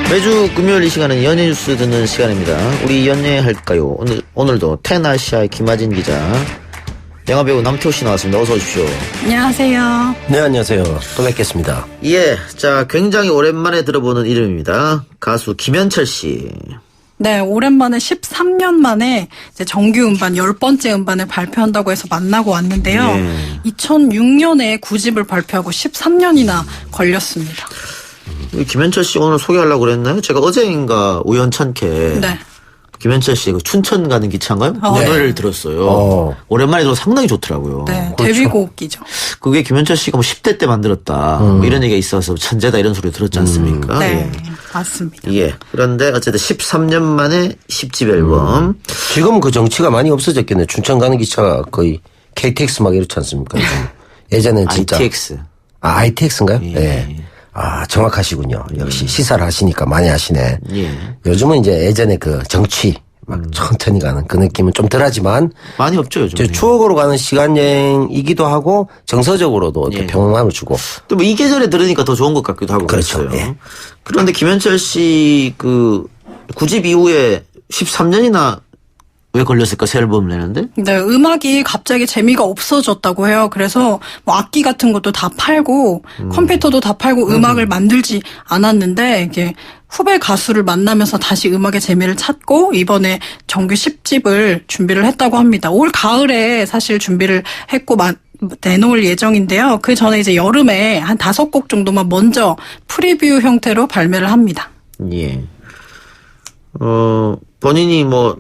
매주 금요일 이 시간은 연예 뉴스 듣는 시간입니다. 우리 연예할까요? 오늘도 텐아시아의 김하진 기자, 영화배우 남태호 씨 나왔습니다. 어서 오십시오. 안녕하세요. 네, 안녕하세요. 또 뵙겠습니다. 예, 자, 굉장히 오랜만에 들어보는 이름입니다. 가수 김현철 씨. 네, 오랜만에 13년 만에 이제 정규 음반 10번째 음반을 발표한다고 해서 만나고 왔는데요. 예. 2006년에 9집을 발표하고 13년이나 걸렸습니다. 김현철 씨 오늘 소개하려고 그랬나요? 제가 어제인가 우연찮게 네. 김현철 씨 그 춘천 가는 기차인가요? 그 네. 노래를 들었어요. 오랜만에 들어 상당히 좋더라고요. 네, 그렇죠. 데뷔곡이죠. 그게 김현철 씨가 뭐 10대 때 만들었다. 뭐 이런 얘기가 있어서 천재다 이런 소리 들었지 않습니까? 네, 예. 맞습니다. 예. 그런데 어쨌든 13년 만에 10집 앨범. 지금 그 정치가 많이 없어졌겠네. 춘천 가는 기차가 거의 KTX 막 이렇지 않습니까? 예전엔 진짜. ITX. 아, ITX인가요? 예. 네. 아, 정확하시군요. 역시 시사를 하시니까 많이 하시네. 예. 요즘은 이제 예전에 그 정치 막 천천히 가는 그 느낌은 좀 덜하지만 많이 없죠, 요즘. 이제 추억으로 가는 시간 여행이기도 하고 정서적으로도 이렇게 예. 평안을 주고. 또 뭐 이 계절에 들으니까 더 좋은 것 같기도 하고 그렇죠. 그랬어요. 예. 그런데 김현철 씨 그 9집 이후에 13년이나 왜 걸렸을까? 새 앨범을 내는데? 네, 음악이 갑자기 재미가 없어졌다고 해요. 그래서 뭐 악기 같은 것도 다 팔고 컴퓨터도 다 팔고 음악을 만들지 않았는데 이게 후배 가수를 만나면서 다시 음악의 재미를 찾고 이번에 정규 10집을 준비를 했다고 합니다. 올 가을에 사실 준비를 했고 내놓을 예정인데요. 그 전에 이제 여름에 한 5곡 정도만 먼저 프리뷰 형태로 발매를 합니다. 예. 본인이 뭐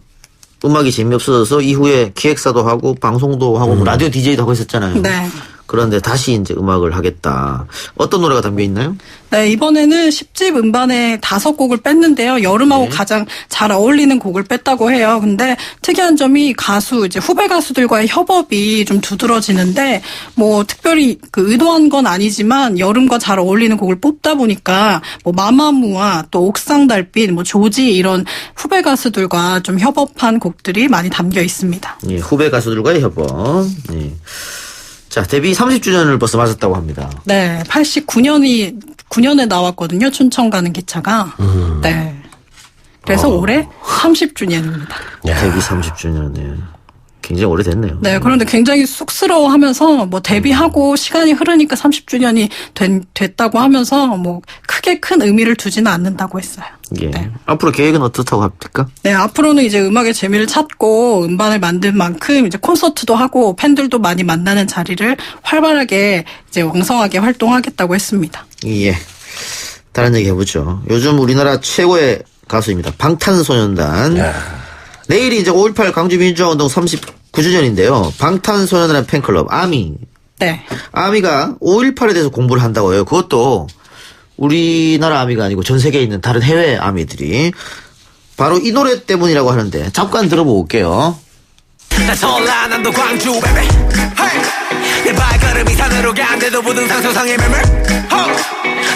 음악이 재미없어져서 이후에 기획사도 하고 방송도 하고 뭐 라디오 DJ도 하고 있었잖아요. 네. 그런데 다시 이제 음악을 하겠다. 어떤 노래가 담겨 있나요? 네, 이번에는 10집 음반에 5곡을 뺐는데요. 여름하고 네. 가장 잘 어울리는 곡을 뺐다고 해요. 근데 특이한 점이 이제 후배 가수들과의 협업이 좀 두드러지는데, 뭐, 특별히 의도한 건 아니지만, 여름과 잘 어울리는 곡을 뽑다 보니까, 뭐, 마마무와 또 옥상 달빛, 뭐, 조지 이런 후배 가수들과 좀 협업한 곡들이 많이 담겨 있습니다. 예, 후배 가수들과의 협업. 예. 자, 데뷔 30주년을 벌써 맞았다고 합니다. 네, 89년에 나왔거든요. 춘천 가는 기차가. 네. 그래서 올해 30주년입니다. 데뷔 30주년에 굉장히 오래됐네요. 네, 그런데 굉장히 쑥스러워하면서 뭐 데뷔하고 시간이 흐르니까 30주년이 됐다고 하면서 뭐 크게 큰 의미를 두지는 않는다고 했어요. 예. 네. 앞으로 계획은 어떻다고 합니까? 네, 앞으로는 이제 음악의 재미를 찾고 음반을 만든 만큼 이제 콘서트도 하고 팬들도 많이 만나는 자리를 활발하게 이제 왕성하게 활동하겠다고 했습니다. 예. 다른 얘기 해보죠. 요즘 우리나라 최고의 가수입니다. 방탄소년단. 내일이 이제 5.18 광주민주화운동 39주년인데요. 방탄소년단 팬클럽 아미. 네. 아미가 5.18에 대해서 공부를 한다고 해요. 그것도 우리나라 아미가 아니고 전 세계에 있는 다른 해외 아미들이. 바로 이 노래 때문이라고 하는데 잠깐 들어보고 올게요. 나 전라남도 광주 베베 내 발걸음이 산으로 간대도 부등산 소상의 매물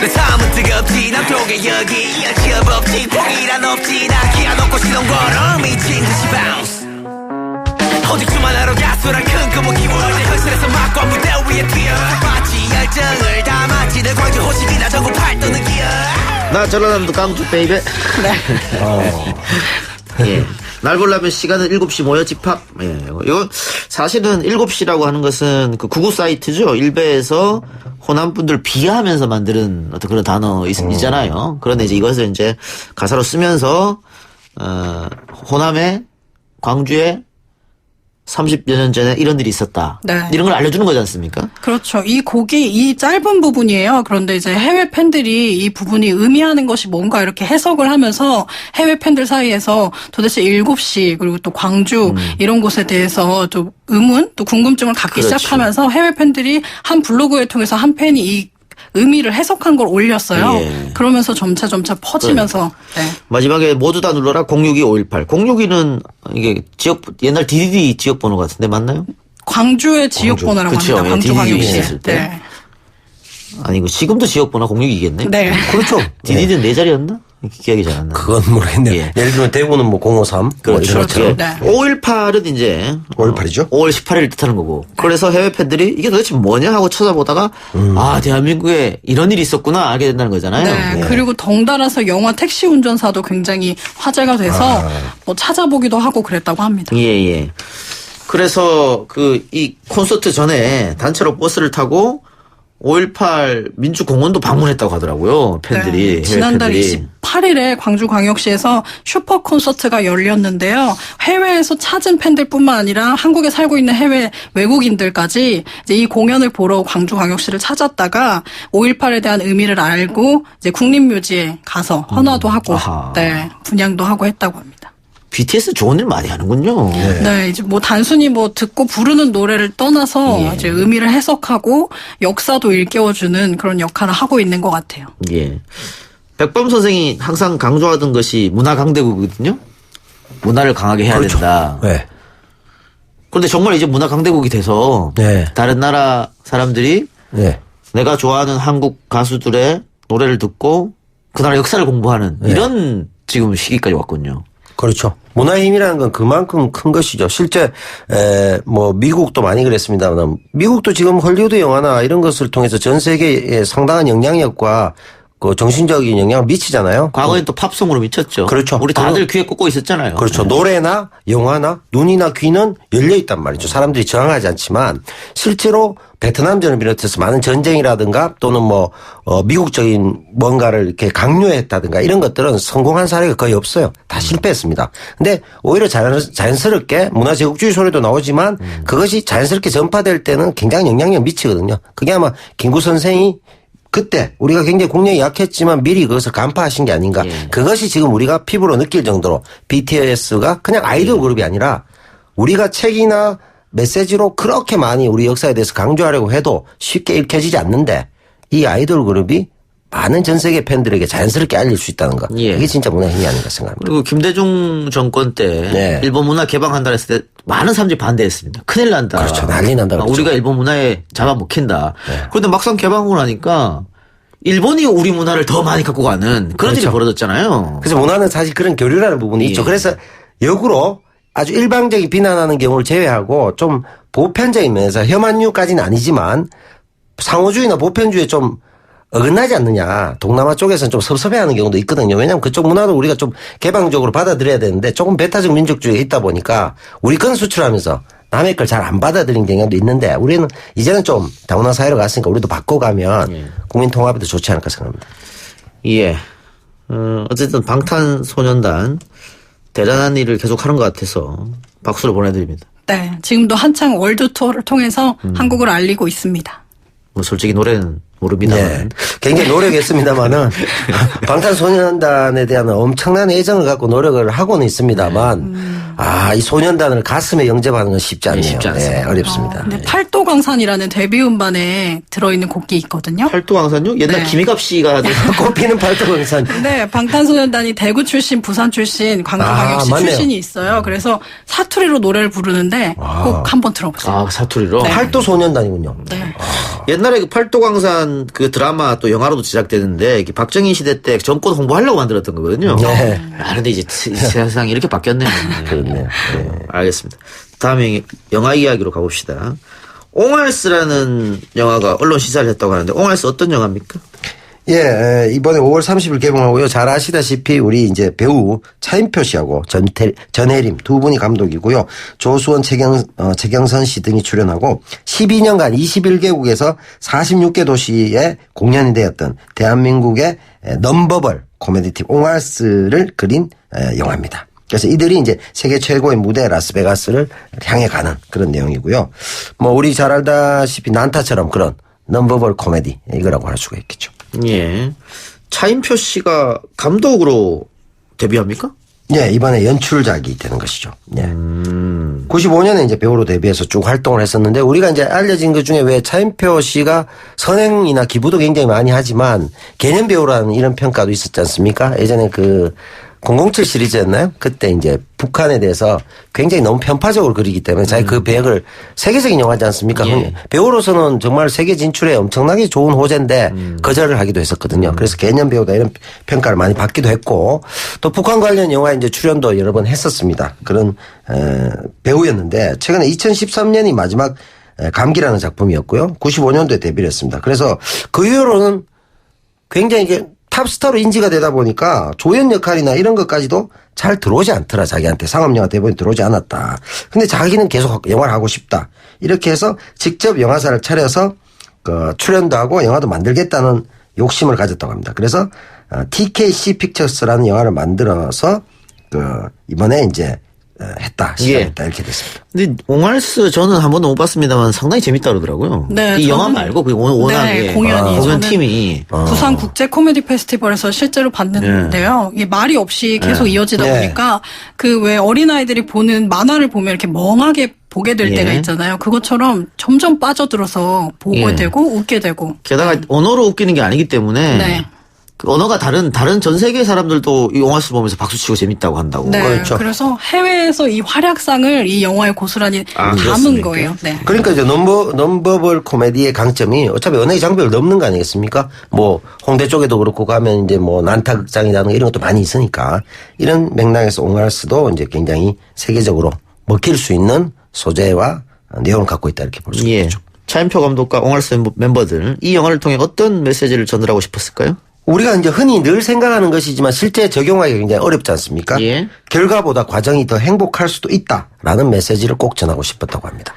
내 삶은 뜨겁지 남쪽에 여기 여지업 없지 포기란 없지 나 기아 놓고 시동 걸어 미친 듯이 바운스 오직 수만 하러 가수란 큰 꿈을 키워 내 현실에서 막과 무대 위에 뛰어 마치 열정을 담았지 내 광주 호식이나 전국 팔도는 기어 나 전라남도 광주 베이베. 예. 날 보려면 시간은 7시 모여 집합. 예. 이거 사실은 7시라고 하는 것은 그 구구 사이트죠. 일베에서 호남 분들 비하하면서 만드는 어떤 그런 단어 있잖아요. 그런데 이제 이것을 이제 가사로 쓰면서 호남에 광주에 30여 년 전에 이런 일이 있었다. 네. 이런 걸 알려주는 거지 않습니까? 그렇죠. 이 곡이 이 짧은 부분이에요. 그런데 이제 해외 팬들이 이 부분이 의미하는 것이 뭔가 이렇게 해석을 하면서 해외 팬들 사이에서 도대체 7시 그리고 또 광주 이런 곳에 대해서 또 의문 또 궁금증을 갖기 그렇죠. 시작하면서 해외 팬들이 한 블로그에 통해서 한 팬이 이 의미를 해석한 걸 올렸어요. 예. 그러면서 점차 퍼지면서 네. 마지막에 모두 다 눌러라 062-518. 062는 이게 옛날 DDD 지역 번호 같은데 맞나요? 광주의 지역 번호라고 그쵸. 합니다. 예, 광주광역시. DDD 있을 때. 네. 아니고 지금도 지역 번호 062겠네. 네. 그렇죠. DDD는 4자리였나? 기억이 잘 안 나요. 그건 모르겠네요. 예. 예를 들면 대구는 뭐 053. 그렇죠. 뭐 이런 것처럼. 네. 5.18은 이제 5.18이죠? 5월 18일 뜻하는 거고. 그래서 해외 팬들이 이게 도대체 뭐냐 하고 찾아보다가 아 대한민국에 이런 일이 있었구나 알게 된다는 거잖아요. 네. 예. 그리고 덩달아서 영화 택시 운전사도 굉장히 화제가 돼서 뭐 찾아보기도 하고 그랬다고 합니다. 예. 그래서 이 콘서트 전에 단체로 버스를 타고 5.18 민주공원도 방문했다고 하더라고요. 팬들이. 네, 지난달 해외 팬들이. 28일에 광주광역시에서 슈퍼 콘서트가 열렸는데요. 해외에서 찾은 팬들뿐만 아니라 한국에 살고 있는 해외 외국인들까지 이제 이 공연을 보러 광주광역시를 찾았다가 5.18에 대한 의미를 알고 이제 국립묘지에 가서 헌화도 하고, 아하. 네, 분향도 하고 했다고 합니다. BTS 좋은 일 많이 하는군요. 네, 이제 뭐 단순히 뭐 듣고 부르는 노래를 떠나서 예. 이제 의미를 해석하고 역사도 일깨워주는 그런 역할을 하고 있는 것 같아요. 예. 백범 선생이 항상 강조하던 것이 문화 강대국이거든요. 문화를 강하게 해야 그렇죠. 된다. 네. 그런데 정말 이제 문화 강대국이 돼서 네. 다른 나라 사람들이 네. 내가 좋아하는 한국 가수들의 노래를 듣고 그 나라 역사를 공부하는 이런 지금 시기까지 왔군요. 그렇죠. 문화의 힘이라는 건 그만큼 큰 것이죠. 실제 뭐 미국도 많이 그랬습니다만 미국도 지금 헐리우드 영화나 이런 것을 통해서 전 세계에 상당한 영향력과 그 정신적인 영향을 미치잖아요. 과거엔 또 팝송으로 미쳤죠. 그렇죠. 우리 다들 귀에 꽂고 있었잖아요. 그렇죠. 노래나 영화나 눈이나 귀는 열려 있단 말이죠. 사람들이 저항하지 않지만 실제로 베트남전을 비롯해서 많은 전쟁이라든가 또는 뭐 미국적인 뭔가를 이렇게 강요했다든가 이런 것들은 성공한 사례가 거의 없어요. 다 실패했습니다. 근데 오히려 자연스럽게 문화 제국주의 소리도 나오지만 그것이 자연스럽게 전파될 때는 굉장히 영향력 미치거든요. 그게 아마 김구 선생이 그때 우리가 굉장히 국력이 약했지만 미리 그것을 간파하신 게 아닌가. 예. 그것이 지금 우리가 피부로 느낄 정도로 BTS가 그냥 아이돌 그룹이 아니라 우리가 책이나 메시지로 그렇게 많이 우리 역사에 대해서 강조하려고 해도 쉽게 읽혀지지 않는데 이 아이돌 그룹이 많은 전 세계 팬들에게 자연스럽게 알릴 수 있다는 것. 예. 이게 진짜 문화의 힘이 아닌가 생각합니다. 그리고 김대중 정권 때 네. 일본 문화 개방한다 했을 때 많은 사람들이 반대했습니다. 큰일 난다. 그렇죠. 난리 난다 그랬죠. 우리가 일본 문화에 잡아먹힌다. 그런데 막상 개방하고 나니까 일본이 우리 문화를 더 많이 갖고 가는 그런 일이 그렇죠. 벌어졌잖아요. 그래서 문화는 사실 그런 교류라는 부분이 예. 있죠. 그래서 역으로 아주 일방적인 비난하는 경우를 제외하고 좀 보편적인 면에서 혐한유까지는 아니지만 상호주의나 보편주의에 좀 어긋나지 않느냐. 동남아 쪽에서는 좀 섭섭해하는 경우도 있거든요. 왜냐하면 그쪽 문화도 우리가 좀 개방적으로 받아들여야 되는데 조금 배타적 민족주의가 있다 보니까 우리 건 수출하면서 남의 걸 잘 안 받아들이는 경향도 있는데 우리는 이제는 좀 다문화 사회로 갔으니까 우리도 바꿔가면 국민 통합에도 좋지 않을까 생각합니다. 예. 어쨌든 방탄소년단 대단한 일을 계속 하는 것 같아서 박수를 보내드립니다. 네, 지금도 한창 월드 투어를 통해서 한국을 알리고 있습니다. 뭐 솔직히 노래는 모릅니다만. 네. 굉장히 노력했습니다만은 방탄소년단에 대한 엄청난 애정을 갖고 노력을 하고는 있습니다만 이 소년단을 가슴에 영접하는 건 쉽지 않네요. 쉽지 않습니다. 네, 어렵습니다. 근데 팔도강산이라는 데뷔 음반에 들어있는 곡이 있거든요. 팔도강산요? 옛날 네. 김희갑 씨가 꽃피는 팔도강산. 네, 방탄소년단이 대구 출신, 부산 출신, 광주광역시 맞네요. 출신이 있어요. 그래서 사투리로 노래를 부르는데 꼭 한번 들어보세요. 사투리로. 팔도소년단이군요. 네. 옛날에 그 팔도광산 그 드라마 또 영화로도 제작되는데 이게 박정희 시대 때 정권 홍보하려고 만들었던 거거든요. 네. 근데 이제 세상이 이렇게 바뀌었네요. 그렇네요. 네. 알겠습니다. 다음에 영화 이야기로 가봅시다. 옹알스라는 영화가 언론 시사를 했다고 하는데 옹알스 어떤 영화입니까? 예, 이번에 5월 30일 개봉하고요. 잘 아시다시피 우리 이제 배우 차인표 씨하고 전혜림 두 분이 감독이고요. 조수원, 최경선 씨 등이 출연하고 12년간 21개국에서 46개 도시에 공연이 되었던 대한민국의 넘버벌 코미디팀 옹알스를 그린 영화입니다. 그래서 이들이 이제 세계 최고의 무대 라스베가스를 향해 가는 그런 내용이고요. 뭐 우리 잘 알다시피 난타처럼 그런 넘버벌 코미디 이거라고 할 수가 있겠죠. 예. 차인표 씨가 감독으로 데뷔합니까? 예, 이번에 연출작이 되는 것이죠. 예. 95년에 이제 배우로 데뷔해서 쭉 활동을 했었는데 우리가 이제 알려진 것 중에 왜 차인표 씨가 선행이나 기부도 굉장히 많이 하지만 개념 배우라는 이런 평가도 있었지 않습니까? 예전에 그 007 시리즈였나요? 그때 이제 북한에 대해서 굉장히 너무 편파적으로 그리기 때문에 자기 그 배역을 세계적인 영화지 않습니까? 예. 배우로서는 정말 세계 진출에 엄청나게 좋은 호재인데 거절을 하기도 했었거든요. 그래서 개념 배우다 이런 평가를 많이 받기도 했고 또 북한 관련 영화에 이제 출연도 여러 번 했었습니다. 그런 배우였는데 최근에 2013년이 마지막 감기라는 작품이었고요. 95년도에 데뷔를 했습니다. 그래서 그 이후로는 굉장히 이게 탑스타로 인지가 되다 보니까 조연 역할이나 이런 것까지도 잘 들어오지 않더라. 자기한테 상업영화 대본이 들어오지 않았다. 근데 자기는 계속 영화를 하고 싶다. 이렇게 해서 직접 영화사를 차려서 출연도 하고 영화도 만들겠다는 욕심을 가졌다고 합니다. 그래서 TKC 픽처스라는 영화를 만들어서 이번에 이제 했다. 시작했다. 이렇게 됐습니다. 근데 옹알스 저는 한 번도 못 봤습니다만 상당히 재밌다 그러더라고요. 네, 이 영화 저는- 말고 그 워낙에 네, 공연 공연 팀이 부산 국제 코미디 페스티벌에서 실제로 봤는데요. 이게 말이 없이 계속 이어지다 네. 보니까 그 왜 어린아이들이 보는 만화를 보면 이렇게 멍하게 보게 될 예. 때가 있잖아요. 그것처럼 점점 빠져들어서 보게 예. 되고 웃게 되고. 게다가 언어로 웃기는 게 아니기 때문에 네. 그 언어가 다른 전 세계 사람들도 이 옹알스 보면서 박수치고 재밌다고 한다고. 네. 그렇죠. 그래서 해외에서 이 활약상을 이 영화에 고스란히 담은 그렇습니까? 거예요. 네. 그러니까 이제 넘버벌 코미디의 강점이 어차피 언어의 장벽을 넘는 거 아니겠습니까? 뭐 홍대 쪽에도 그렇고 가면 이제 뭐 난타극장이라는 이런 것도 많이 있으니까 이런 맥락에서 옹알스도 이제 굉장히 세계적으로 먹힐 수 있는 소재와 내용을 갖고 있다 이렇게 볼 수 예. 있죠. 차인표 감독과 옹알스 멤버들 이 영화를 통해 어떤 메시지를 전달하고 싶었을까요? 우리가 이제 흔히 늘 생각하는 것이지만 실제 적용하기 굉장히 어렵지 않습니까? 예. 결과보다 과정이 더 행복할 수도 있다라는 메시지를 꼭 전하고 싶었다고 합니다.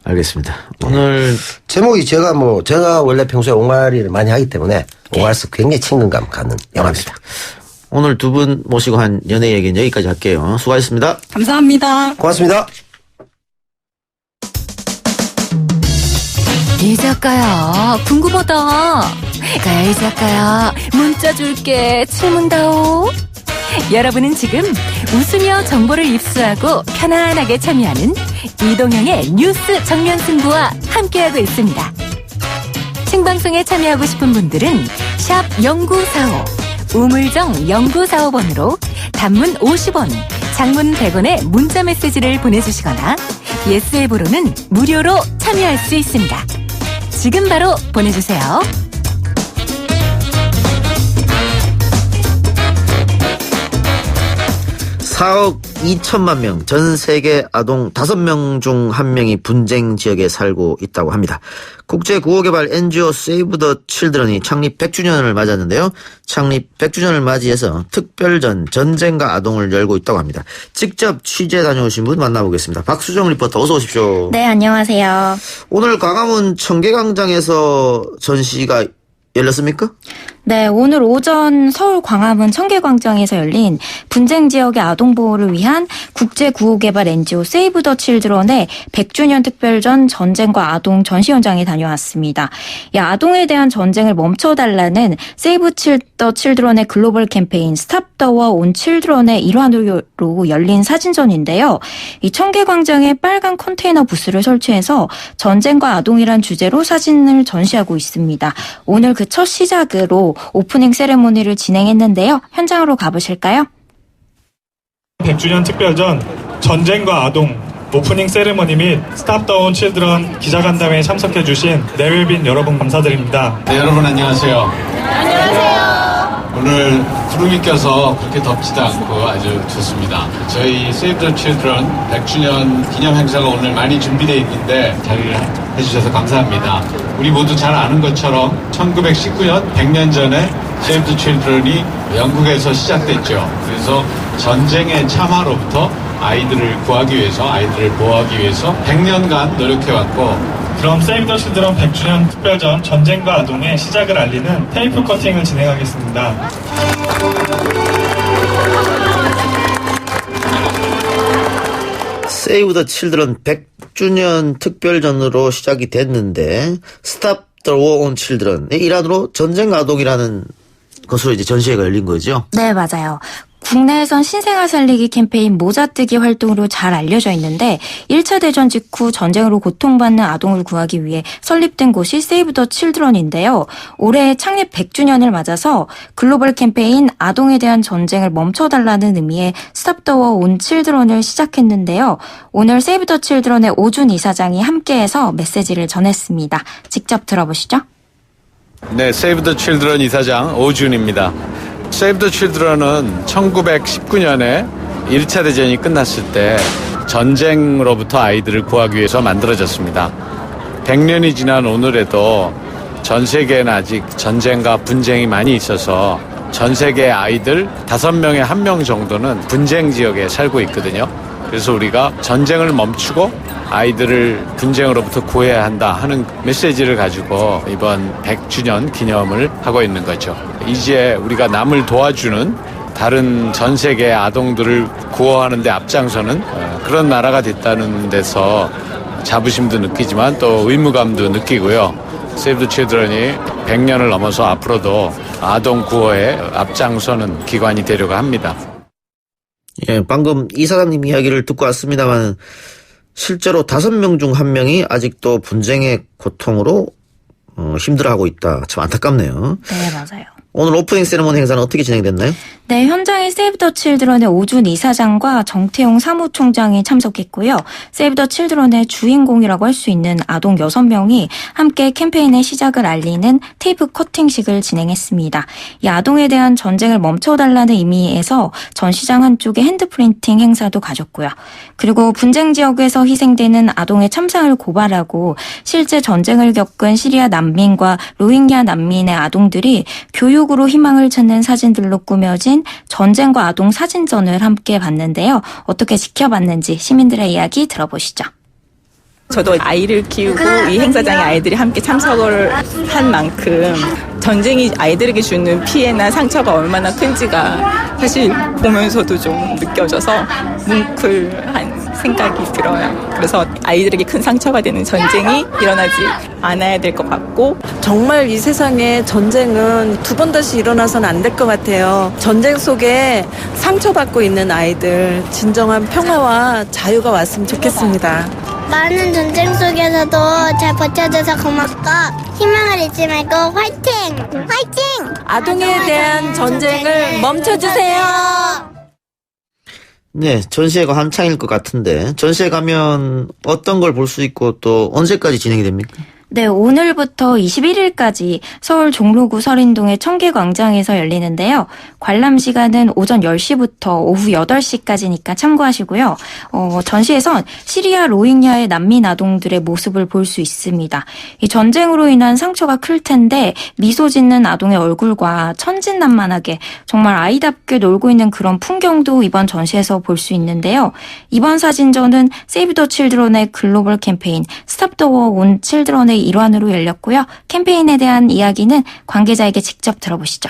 알겠습니다. 오늘 제목이 제가 원래 평소에 옹알이를 많이 하기 때문에 옹알스 굉장히 친근감 가는 영화입니다. 오늘 두 분 모시고 한 연애 얘기는 여기까지 할게요. 수고하셨습니다. 감사합니다. 고맙습니다. 이 작가야, 궁금하다. 이 작가야, 문자 줄게. 질문다오. 여러분은 지금 웃으며 정보를 입수하고 편안하게 참여하는 이동형의 뉴스 정면 승부와 함께하고 있습니다. 생방송에 참여하고 싶은 분들은 샵 0945, 우물정 0945번으로 단문 50원, 장문 100원의 문자 메시지를 보내주시거나 예스 앱으로는 무료로 참여할 수 있습니다. 지금 바로 보내주세요. 4억 2천만 명, 전 세계 아동 5명 중 1명이 분쟁 지역에 살고 있다고 합니다. 국제구호개발 NGO Save the Children이 창립 100주년을 맞았는데요. 창립 100주년을 맞이해서 특별전 전쟁과 아동을 열고 있다고 합니다. 직접 취재 다녀오신 분 만나보겠습니다. 박수정 리포터 어서 오십시오. 네, 안녕하세요. 오늘 광화문 청계광장에서 전시가 열렸습니까? 네, 오늘 오전 서울 광화문 청계광장에서 열린 분쟁 지역의 아동 보호를 위한 국제구호개발 NGO 세이브 더 칠드런의 100주년 특별전 전쟁과 아동 전시 현장에 다녀왔습니다. 이 아동에 대한 전쟁을 멈춰달라는 세이브 더 칠드런의 글로벌 캠페인 스탑 더 워 온 칠드런의 일환으로 열린 사진전인데요. 이 청계광장에 빨간 컨테이너 부스를 설치해서 전쟁과 아동이란 주제로 사진을 전시하고 있습니다. 오늘 그 첫 시작으로 오프닝 세레모니를 진행했는데요. 현장으로 가보실까요? 100주년 특별전 전쟁과 아동 오프닝 세레머니 및 스탑 더 온 칠드런 기자간담회에 참석해 주신 내외빈 여러분 감사드립니다. 네, 여러분 안녕하세요. 안녕하세요. 오늘 구름이 껴서 그렇게 덥지도 않고 아주 좋습니다. 저희 Save the Children 100주년 기념 행사가 오늘 많이 준비되어 있는데 자리를 해주셔서 감사합니다. 우리 모두 잘 아는 것처럼 1919년 100년 전에 Save the Children이 영국에서 시작됐죠. 그래서 전쟁의 참화로부터 아이들을 구하기 위해서, 아이들을 보호하기 위해서 100년간 노력해왔고, 그럼 Save the Children 100주년 특별전 전쟁과 아동의 시작을 알리는 테이프 커팅을 진행하겠습니다. 세이브 더 칠드런 100주년 특별전으로 시작이 됐는데 스탑 더 워 온 칠드런의 일환으로 전쟁 아동이라는 것으로 이제 전시회가 열린 거죠. 네, 맞아요. 국내에선 신생아 살리기 캠페인 모자뜨기 활동으로 잘 알려져 있는데 1차 대전 직후 전쟁으로 고통받는 아동을 구하기 위해 설립된 곳이 세이브 더 칠드런인데요. 올해 창립 100주년을 맞아서 글로벌 캠페인 아동에 대한 전쟁을 멈춰달라는 의미의 스탑 더 워 온 칠드런을 시작했는데요. 오늘 세이브 더 칠드런의 오준 이사장이 함께해서 메시지를 전했습니다. 직접 들어보시죠. 네, 세이브 더 칠드런 이사장 오준입니다. 세이브 더 칠드런은 1919년에 1차 대전이 끝났을 때 전쟁으로부터 아이들을 구하기 위해서 만들어졌습니다. 100년이 지난 오늘에도 전 세계에는 아직 전쟁과 분쟁이 많이 있어서 전 세계 아이들 5명에 1명 정도는 분쟁 지역에 살고 있거든요. 그래서 우리가 전쟁을 멈추고 아이들을 분쟁으로부터 구해야 한다 하는 메시지를 가지고 이번 100주년 기념을 하고 있는 거죠. 이제 우리가 남을 도와주는 다른 전 세계 아동들을 구호하는 데 앞장서는 그런 나라가 됐다는 데서 자부심도 느끼지만 또 의무감도 느끼고요. 세이브 더 칠드런이 100년을 넘어서 앞으로도 아동 구호에 앞장서는 기관이 되려고 합니다. 예, 방금 이사장님 이야기를 듣고 왔습니다만 실제로 5명 중 1명이 아직도 분쟁의 고통으로 힘들어하고 있다. 참 안타깝네요. 네, 맞아요. 오늘 오프닝 세레모니 행사는 어떻게 진행됐나요? 네, 현장에 세이브 더 칠드런의 오준 이사장과 정태용 사무총장이 참석했고요. 세이브 더 칠드런의 주인공이라고 할 수 있는 아동 6명이 함께 캠페인의 시작을 알리는 테이프 커팅식을 진행했습니다. 이 아동에 대한 전쟁을 멈춰달라는 의미에서 전시장 한쪽에 핸드프린팅 행사도 가졌고요. 그리고 분쟁 지역에서 희생되는 아동의 참상을 고발하고 실제 전쟁을 겪은 시리아 난민과 로힝야 난민의 아동들이 교육으로 희망을 찾는 사진들로 꾸며진 전쟁과 아동 사진전을 함께 봤는데요. 어떻게 지켜봤는지 시민들의 이야기 들어보시죠. 저도 아이를 키우고 이 행사장에 아이들이 함께 참석을 한 만큼 전쟁이 아이들에게 주는 피해나 상처가 얼마나 큰지가 사실 보면서도 좀 느껴져서 뭉클한 생각이 들어요. 그래서 아이들에게 큰 상처가 되는 전쟁이 일어나지 않아야 될 것 같고 정말 이 세상에 전쟁은 2번 다시 일어나서는 안 될 것 같아요. 전쟁 속에 상처받고 있는 아이들 진정한 평화와 자유가 왔으면 좋겠습니다. 많은 전쟁 속에서도 잘 버텨줘서 고맙고 희망을 잊지 말고 화이팅! 화이팅! 아동에 대한 전쟁을 멈춰주세요. 네, 전시회가 한창일 것 같은데 전시회 가면 어떤 걸 볼 수 있고 또 언제까지 진행이 됩니까? 네, 오늘부터 21일까지 서울 종로구 설인동의 청계광장에서 열리는데요. 관람 시간은 오전 10시부터 오후 8시까지니까 참고하시고요. 전시에선 시리아 로힝야의 난민 아동들의 모습을 볼 수 있습니다. 이 전쟁으로 인한 상처가 클 텐데 미소 짓는 아동의 얼굴과 천진난만하게 정말 아이답게 놀고 있는 그런 풍경도 이번 전시에서 볼 수 있는데요. 이번 사진전은 세이브 더 칠드런의 글로벌 캠페인 스탑 더 워 온 칠드런의 일환으로 열렸고요. 캠페인에 대한 이야기는 관계자에게 직접 들어보시죠.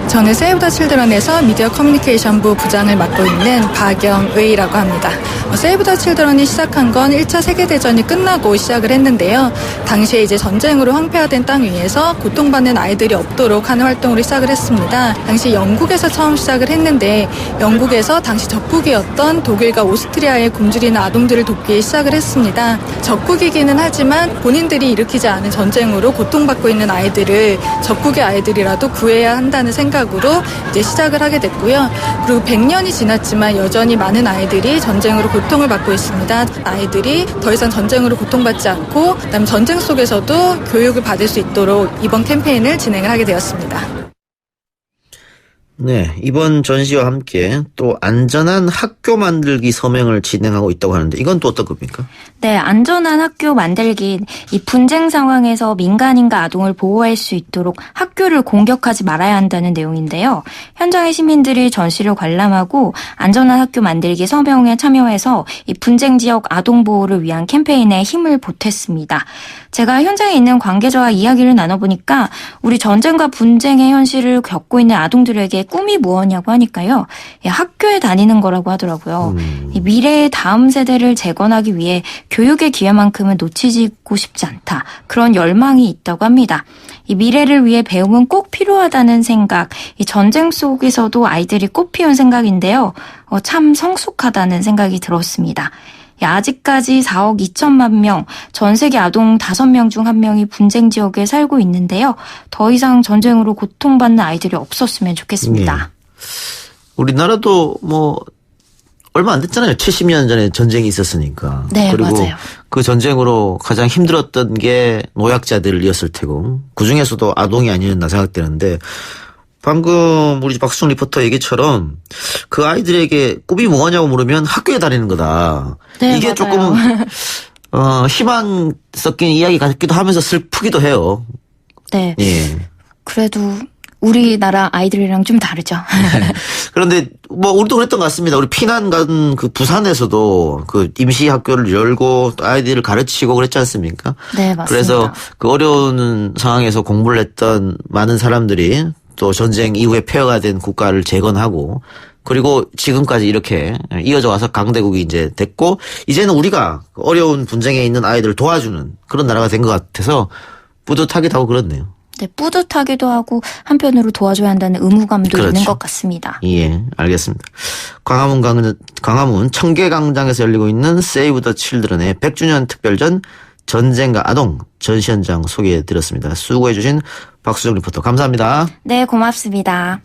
저는 세이브 더 칠드런에서 미디어 커뮤니케이션부 부장을 맡고 있는 박영의라고 합니다. 세이브 더 칠드런이 시작한 건 1차 세계대전이 끝나고 시작을 했는데요. 당시에 이제 전쟁으로 황폐화된 땅 위에서 고통받는 아이들이 없도록 하는 활동으로 시작을 했습니다. 당시 영국에서 처음 시작을 했는데 영국에서 당시 적국이었던 독일과 오스트리아에 굶주리는 아동들을 돕기 시작을 했습니다. 적국이기는 하지만 본인들이 일으키지 않은 전쟁으로 고통받고 있는 아이들을 적국의 아이들이라도 구해야 한다는 생각으로 이제 시작을 하게 됐고요. 그리고 100년이 지났지만 여전히 많은 아이들이 전쟁으로 고통을 받고 있습니다. 아이들이 더 이상 전쟁으로 고통받지 않고 그다음에 전쟁 속에서도 교육을 받을 수 있도록 이번 캠페인을 진행을 하게 되었습니다. 네, 이번 전시와 함께 또 안전한 학교 만들기 서명을 진행하고 있다고 하는데 이건 또 어떤 겁니까? 네, 안전한 학교 만들기. 이 분쟁 상황에서 민간인과 아동을 보호할 수 있도록 학교를 공격하지 말아야 한다는 내용인데요. 현장의 시민들이 전시를 관람하고 안전한 학교 만들기 서명에 참여해서 이 분쟁 지역 아동 보호를 위한 캠페인에 힘을 보탰습니다. 제가 현장에 있는 관계자와 이야기를 나눠보니까 우리 전쟁과 분쟁의 현실을 겪고 있는 아동들에게 꿈이 무엇냐고 하니까요. 학교에 다니는 거라고 하더라고요. 이 미래의 다음 세대를 재건하기 위해 교육의 기회만큼은 놓치고 싶지 않다. 그런 열망이 있다고 합니다. 이 미래를 위해 배움은 꼭 필요하다는 생각, 이 전쟁 속에서도 아이들이 꽃피운 생각인데요. 참 성숙하다는 생각이 들었습니다. 아직까지 4억 2천만 명, 전 세계 아동 5명 중 1명이 분쟁 지역에 살고 있는데요. 더 이상 전쟁으로 고통받는 아이들이 없었으면 좋겠습니다. 네. 우리나라도 뭐 얼마 안 됐잖아요. 70년 전에 전쟁이 있었으니까. 네, 그리고 맞아요. 그 전쟁으로 가장 힘들었던 게 노약자들이었을 테고 그중에서도 아동이 아니었나 생각되는데 방금 우리 박수정 리포터 얘기처럼 그 아이들에게 꿈이 뭐냐고 물으면 학교에 다니는 거다. 네, 이게 맞아요. 조금 희망 섞인 이야기 같기도 하면서 슬프기도 해요. 네. 예. 그래도 우리나라 아이들이랑 좀 다르죠. 그런데 뭐 우리도 그랬던 것 같습니다. 우리 피난 간 그 부산에서도 그 임시 학교를 열고 또 아이들을 가르치고 그랬지 않습니까? 네, 맞습니다. 그래서 그 어려운 상황에서 공부를 했던 많은 사람들이 또 전쟁 이후에 폐허가 된 국가를 재건하고 그리고 지금까지 이렇게 이어져 와서 강대국이 이제 됐고 이제는 우리가 어려운 분쟁에 있는 아이들을 도와주는 그런 나라가 된 것 같아서 뿌듯하기도 하고 그렇네요. 네, 뿌듯하기도 하고 한편으로 도와줘야 한다는 의무감도 그렇죠. 있는 것 같습니다. 예, 알겠습니다. 광화문 청계광장에서 열리고 있는 세이브 더 칠드런의 100주년 특별전 전쟁과 아동 전시 현장 소개해드렸습니다. 수고해주신 박수정 리포터 감사합니다. 네, 고맙습니다.